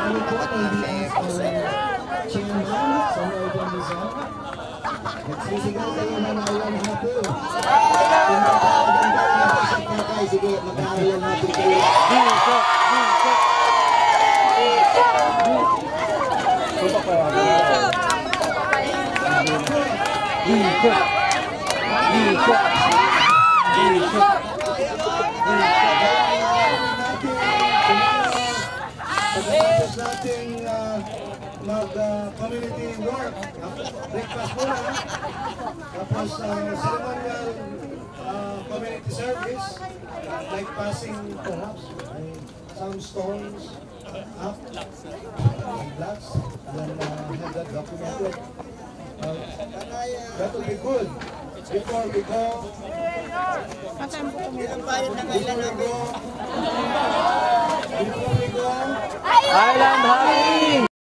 ano po ang chairman sa Northern Luzon. Nagsisigaw kayo ng awan natin. Kung magkakaganda natin sa kakay, sige, mag-aaral natin kayo. Pagkatapos natin mag-community work, breakfast muna, tapos ceremonial community service, like passing perhaps some stones up, blocks, and have that documented. That will be good. Before we go, Island High!